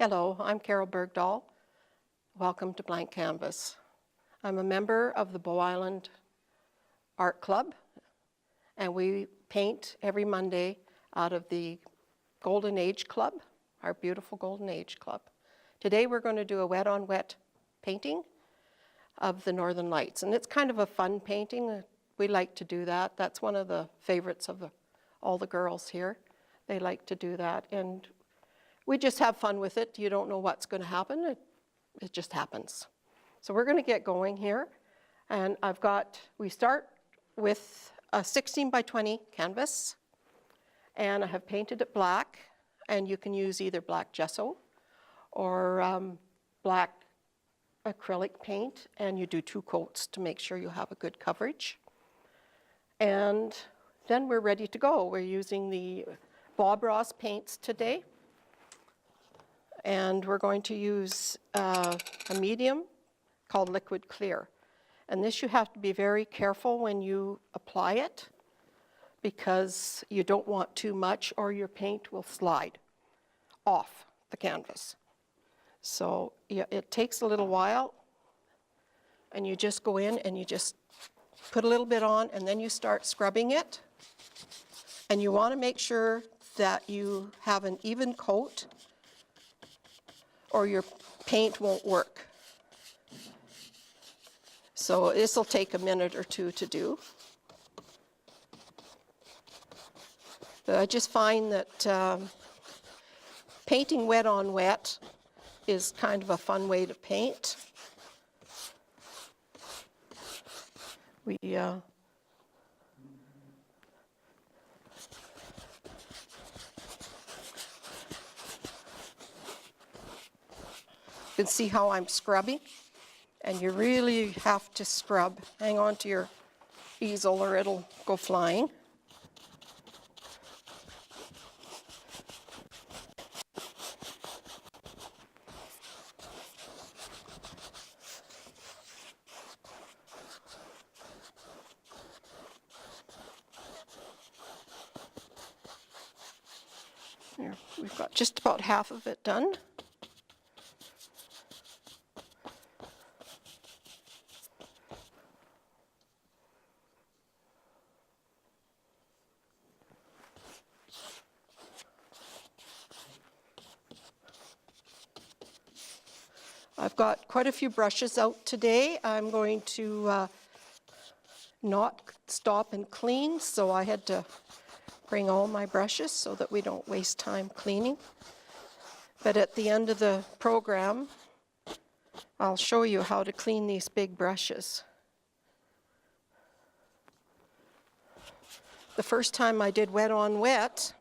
Hello, I'm Carol Bergdahl. Welcome to Blank Canvas. I'm a member of the Bow Island Art Club, and we paint every Monday out of the Golden Age Club, our beautiful Golden Age Club. Today we're going to do a wet-on-wet painting of the Northern Lights, and it's kind of a fun painting. We like to do that. That's one of the favorites of all the girls here. They like to do that, and we just have fun with it. You don't know what's going to happen. It just happens. So we're going to get going here. And we start with a 16 by 20 canvas. And I have painted it black. And you can use either black gesso or black acrylic paint. And you do 2 coats to make sure you have a good coverage. And then we're ready to go. We're using the Bob Ross paints today. And we're going to use a medium called Liquid Clear. And this you have to be very careful when you apply it because you don't want too much or your paint will slide off the canvas. So yeah, it takes a little while, and you just go in and you just put a little bit on, and then you start scrubbing it. And you want to make sure that you have an even coat or your paint won't work. So this will take a minute or 2 to do. But I just find that painting wet on wet is kind of a fun way to paint. You can see how I'm scrubbing, and you really have to scrub. Hang on to your easel or it'll go flying. There, we've got just about half of it done. I've got quite a few brushes out today. I'm going to not stop and clean, so I had to bring all my brushes so that we don't waste time cleaning. But at the end of the program, I'll show you how to clean these big brushes. The first time I did wet on wet,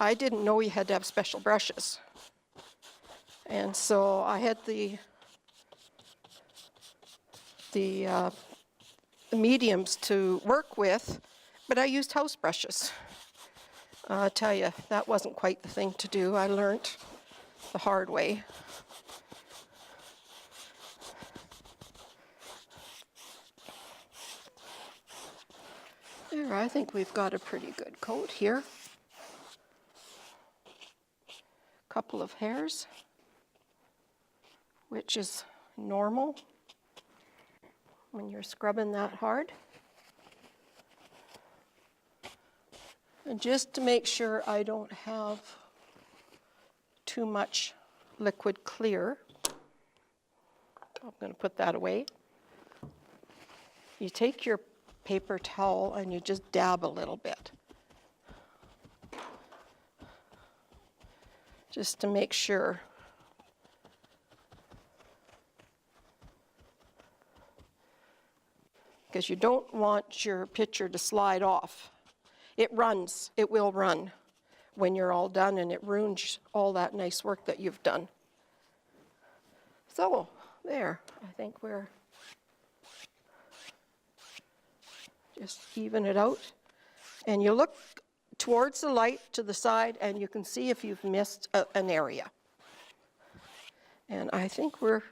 I didn't know you had to have special brushes. And so I had the mediums to work with, but I used house brushes. I tell you, that wasn't quite the thing to do. I learned the hard way. There, I think we've got a pretty good coat here. Couple of hairs, which is normal when you're scrubbing that hard. And just to make sure I don't have too much liquid clear, I'm going to put that away. You take your paper towel and you just dab a little bit, just to make sure. Because you don't want your picture to slide off. It runs, it will run when you're all done, and it ruins all that nice work that you've done. So, there, I think we're just even it out. And you look towards the light to the side, and you can see if you've missed an area. And I think we're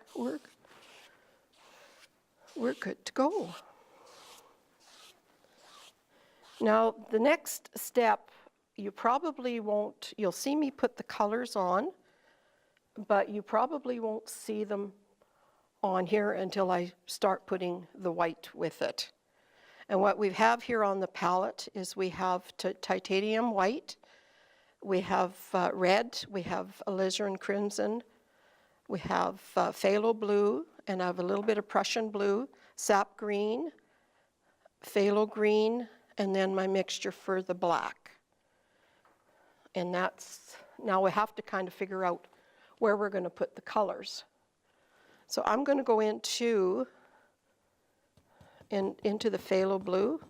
good to go. Now, the next step, you probably won't, you'll see me put the colors on, but you probably won't see them on here until I start putting the white with it. And what we have here on the palette is we have titanium white, we have red, we have alizarin crimson, we have phthalo blue, and I have a little bit of Prussian blue, sap green, phthalo green, and then my mixture for the black. And that's, now we have to kind of figure out where we're going to put the colors. So I'm going to go into the phthalo blue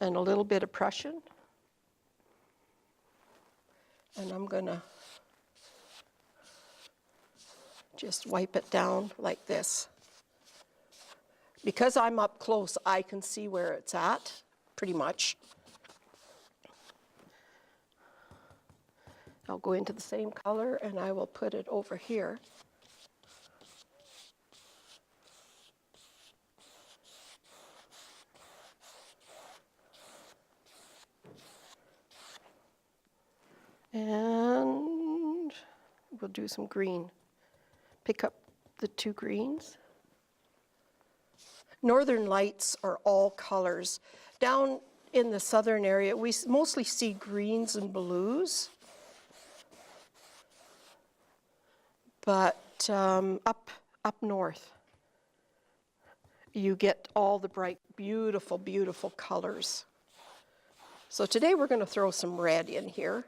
and a little bit of Prussian. And I'm going to just wipe it down like this. Because I'm up close, I can see where it's at, pretty much. I'll go into the same color and I will put it over here. And we'll do some green. Pick up the two greens. Northern Lights are all colors. Down in the southern area, we mostly see greens and blues. But up north, you get all the bright, beautiful, beautiful colors. So today we're going to throw some red in here.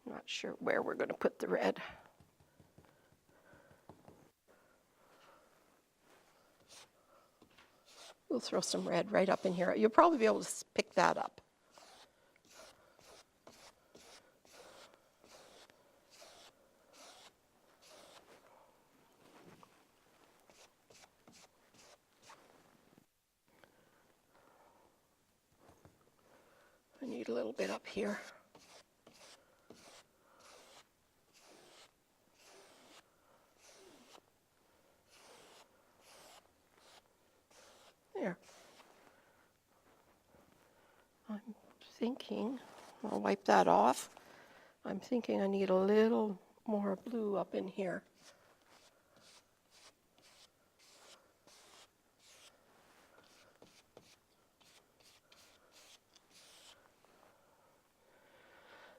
Not sure where we're going to put the red. We'll throw some red right up in here. You'll probably be able to pick that up. I need a little bit up here. There. I'm thinking, I'll wipe that off. I'm thinking I need a little more blue up in here.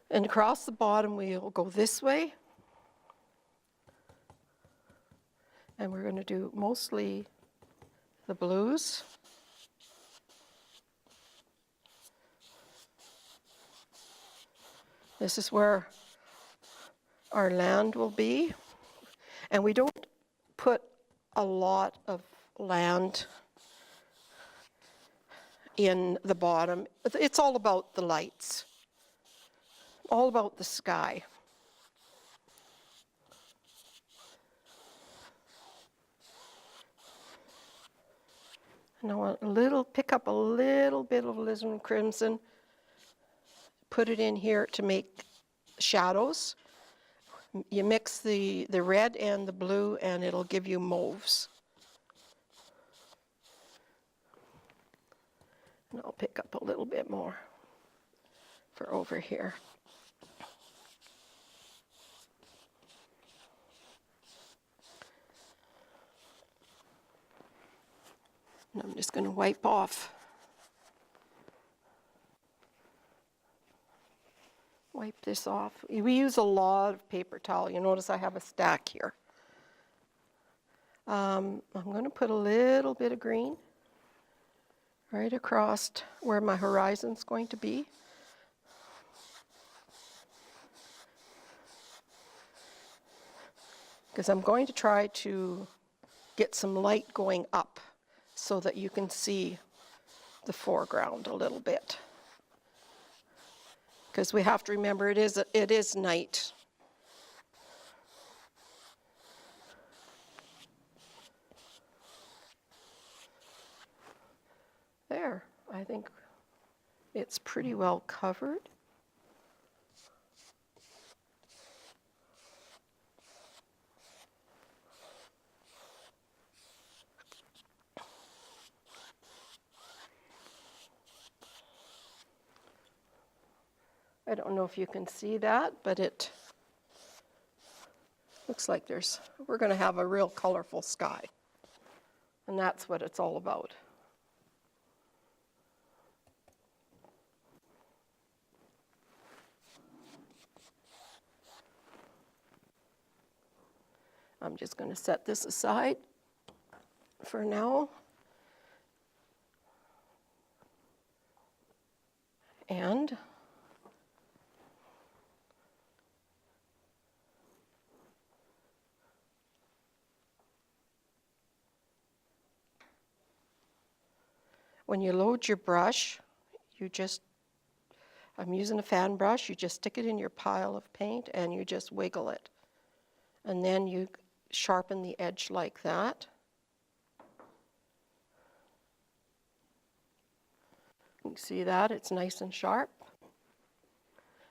And across the bottom, we'll go this way. And we're going to do mostly the blues. This is where our land will be. And we don't put a lot of land in the bottom. It's all about the lights, all about the sky. And I want pick up a little bit of alizarin crimson, put it in here to make shadows. You mix the red and the blue and it'll give you mauves. And I'll pick up a little bit more for over here. And I'm just going to wipe off. Wipe this off. We use a lot of paper towel. You notice I have a stack here. I'm going to put a little bit of green right across where my horizon's going to be. Because I'm going to try to get some light going up so that you can see the foreground a little bit. Because we have to remember it is night. There, I think it's pretty well covered. I don't know if you can see that, but it looks like we're going to have a real colorful sky. And that's what it's all about. I'm just going to set this aside for now. And when you load your brush, I'm using a fan brush, you just stick it in your pile of paint and you just wiggle it. And then you sharpen the edge like that. You can see that, it's nice and sharp.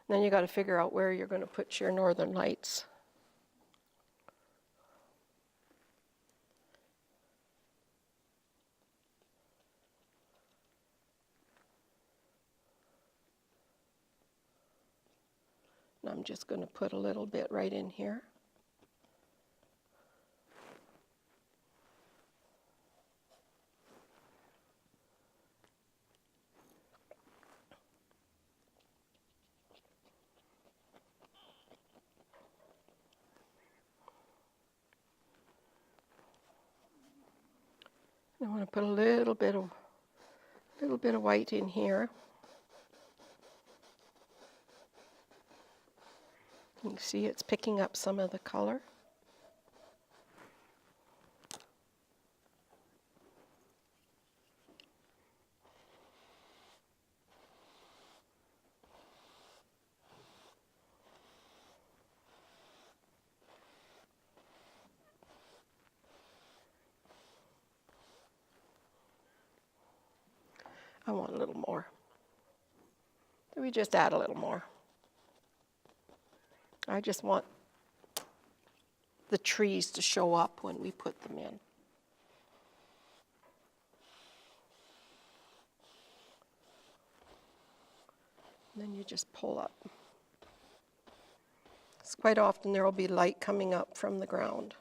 Then you got to figure out where you're going to put your northern lights. And I'm just going to put a little bit right in here. I want to put a little bit of white in here. You can see it's picking up some of the color. I want a little more. So we just add a little more. I just want the trees to show up when we put them in. And then you just pull up. So quite often there will be light coming up from the ground.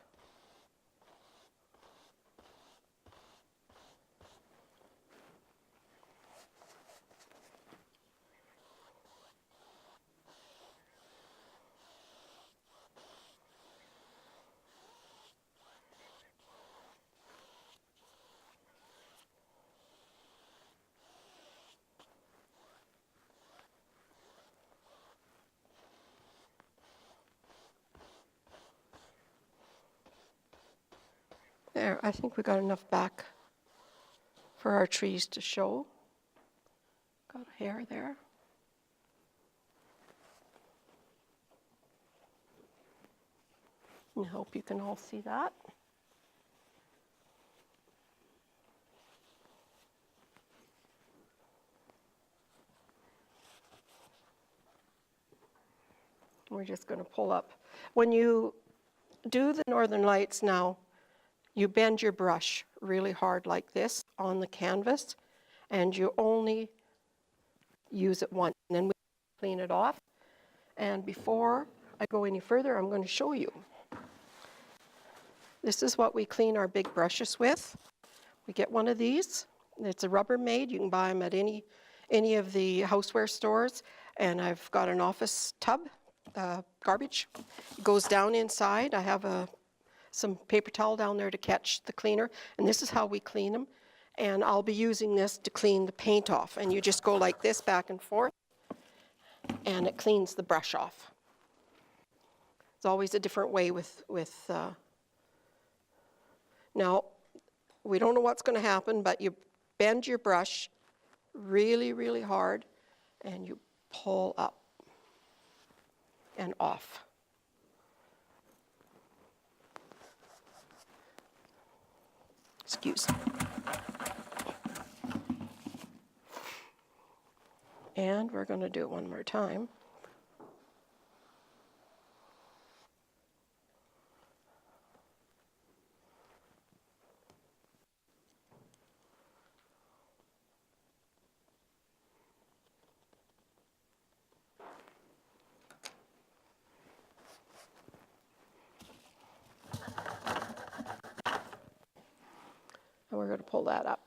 There, I think we got enough back for our trees to show. Got a hair there. I hope you can all see that. We're just going to pull up. When you do the northern lights now, you bend your brush really hard like this on the canvas, and you only use it once, and then we clean it off. And before I go any further, I'm going to show you. This is what we clean our big brushes with. We get one of these. It's a Rubbermaid. You can buy them at any of the houseware stores. And I've got an office tub, garbage. It goes down inside. I have some paper towel down there to catch the cleaner. And this is how we clean them. And I'll be using this to clean the paint off. And you just go like this back and forth, and it cleans the brush off. It's always a different way with now, we don't know what's going to happen, but you bend your brush really, really hard, and you pull up and off. Excuse me. And we're going to do it one more time. going to pull that up.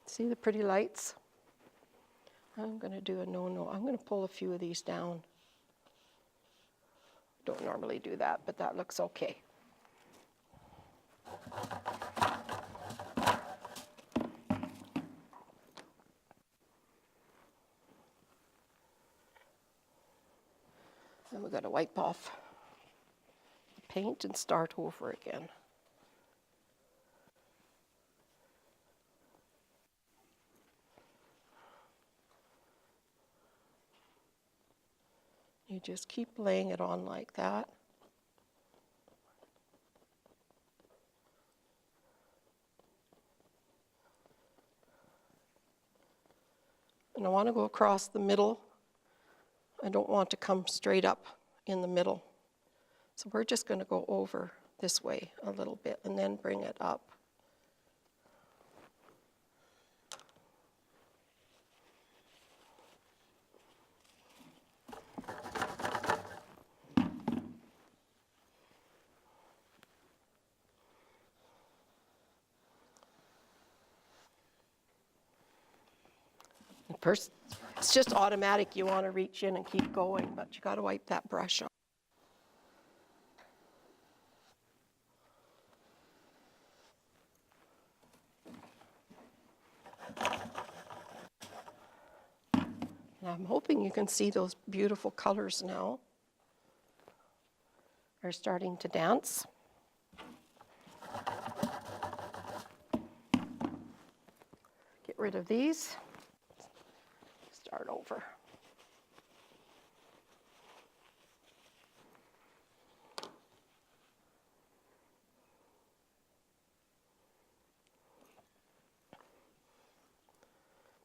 See the pretty lights? I'm going to do a no-no. I'm going to pull a few of these down. Don't normally do that, but that looks okay. Then we've got to wipe off the paint and start over again. You just keep laying it on like that. And I want to go across the middle. I don't want to come straight up in the middle. So we're just going to go over this way a little bit and then bring it up. First, it's just automatic. You want to reach in and keep going, but you got to wipe that brush off. And I'm hoping you can see those beautiful colors now. They're starting to dance. Get rid of these. Start over.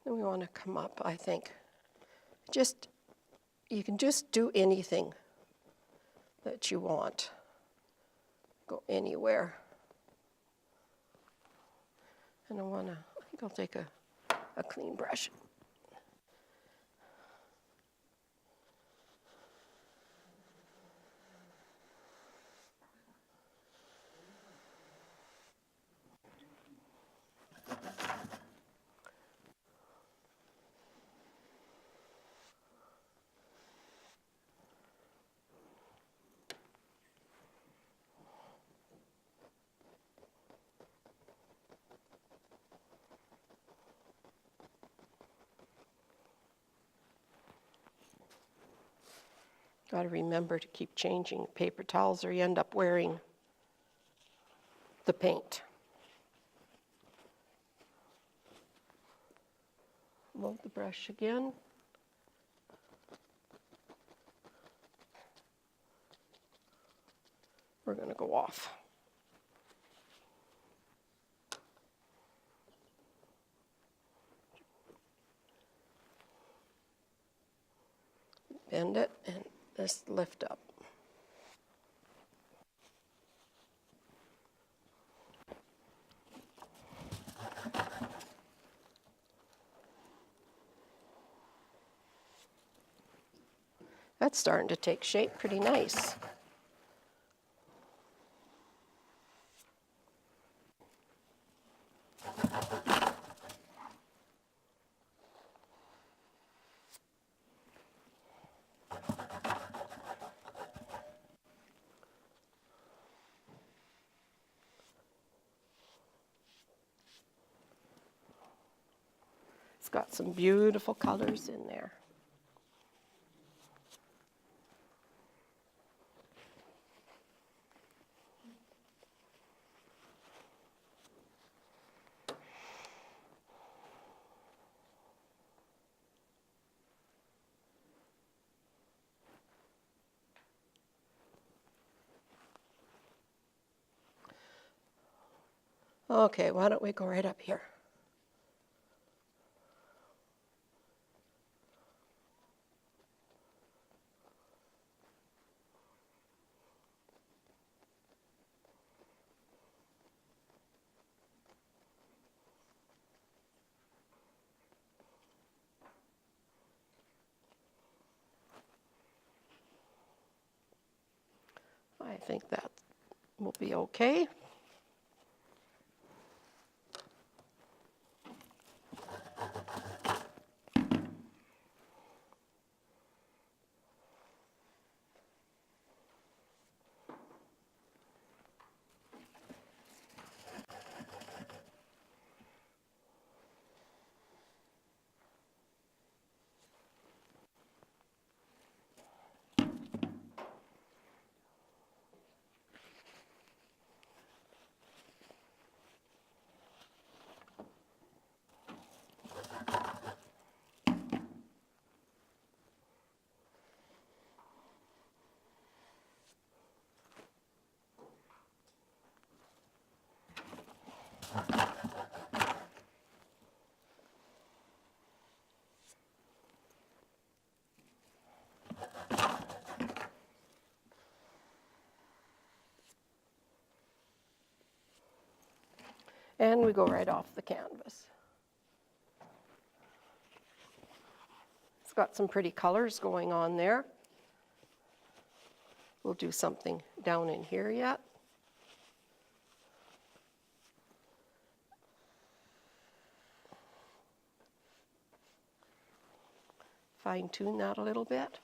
Then we want to come up, I think. You can just do anything that you want. Go anywhere. And I think I'll take a clean brush. Got to remember to keep changing paper towels or you end up wearing the paint. Load the brush again. We're going to go off. Bend it and just lift up. That's starting to take shape pretty nice. It's got some beautiful colors in there. Okay, why don't we go right up here? I think that will be okay. And we go right off the canvas. It's got some pretty colors going on there. We'll do something down in here yet. Fine tune that a little bit.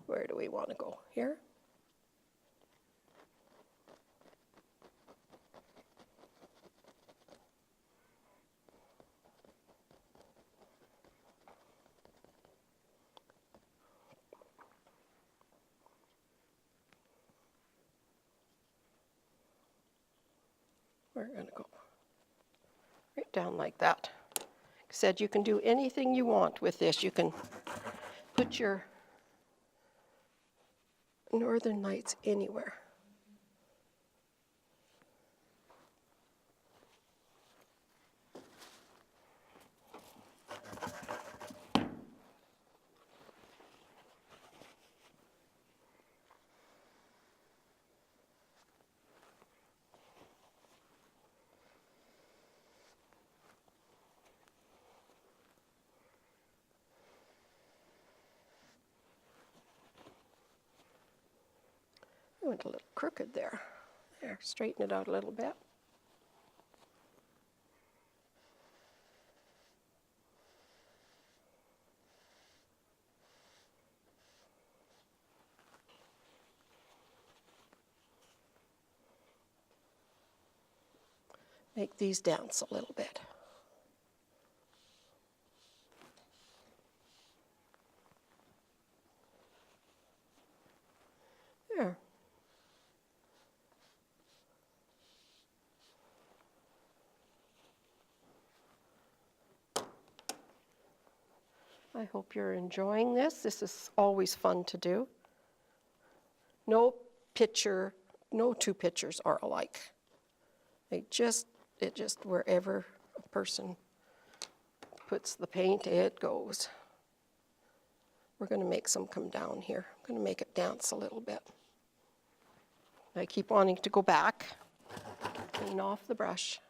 Where do we want to go? Here? We're going to go right down like that. Like I said, you can do anything you want with this. You can put your Northern Lights anywhere. I went a little crooked there. There, straighten it out a little bit. Make these dance a little bit. There. I hope you're enjoying this. This is always fun to do. No two pictures are alike. It just wherever a person puts the paint, it goes. We're going to make some come down here. I'm going to make it dance a little bit. I keep wanting to go back, clean off the brush.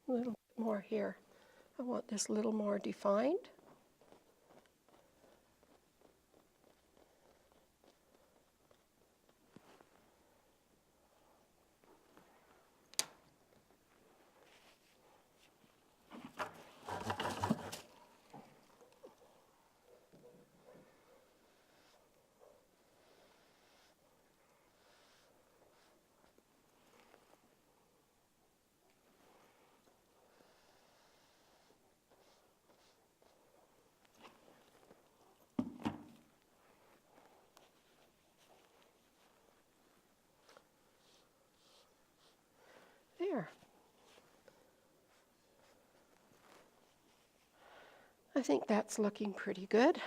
A little bit more here. I want this a little more defined. There. I think that's looking pretty good.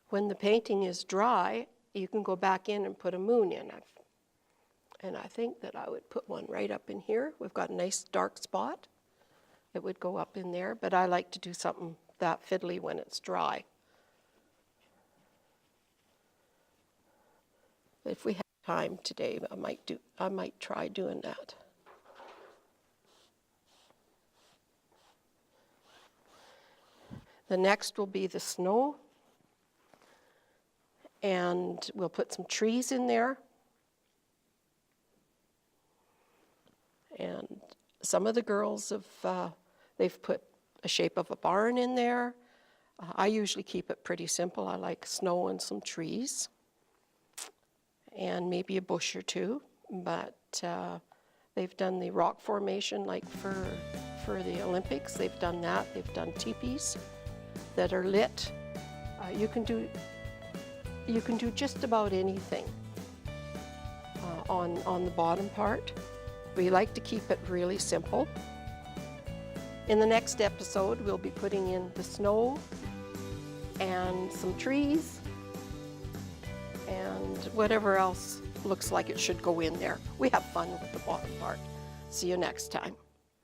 When the painting is dry, you can go back in and put a moon in. And I think that I would put one right up in here. We've got a nice dark spot. It would go up in there, but I like to do something that fiddly when it's dry. If we have time today, I might try doing that. The next will be the snow, and we'll put some trees in there. And some of the girls they've put a shape of a barn in there. I usually keep it pretty simple. I like snow and some trees, and maybe a bush or two. But they've done the rock formation, like for the Olympics. They've done that. They've done teepees that are lit. You can do you can do just about anything on the bottom part. We like to keep it really simple. In the next episode, we'll be putting in the snow and some trees and whatever else looks like it should go in there. We have fun with the bottom part. See you next time.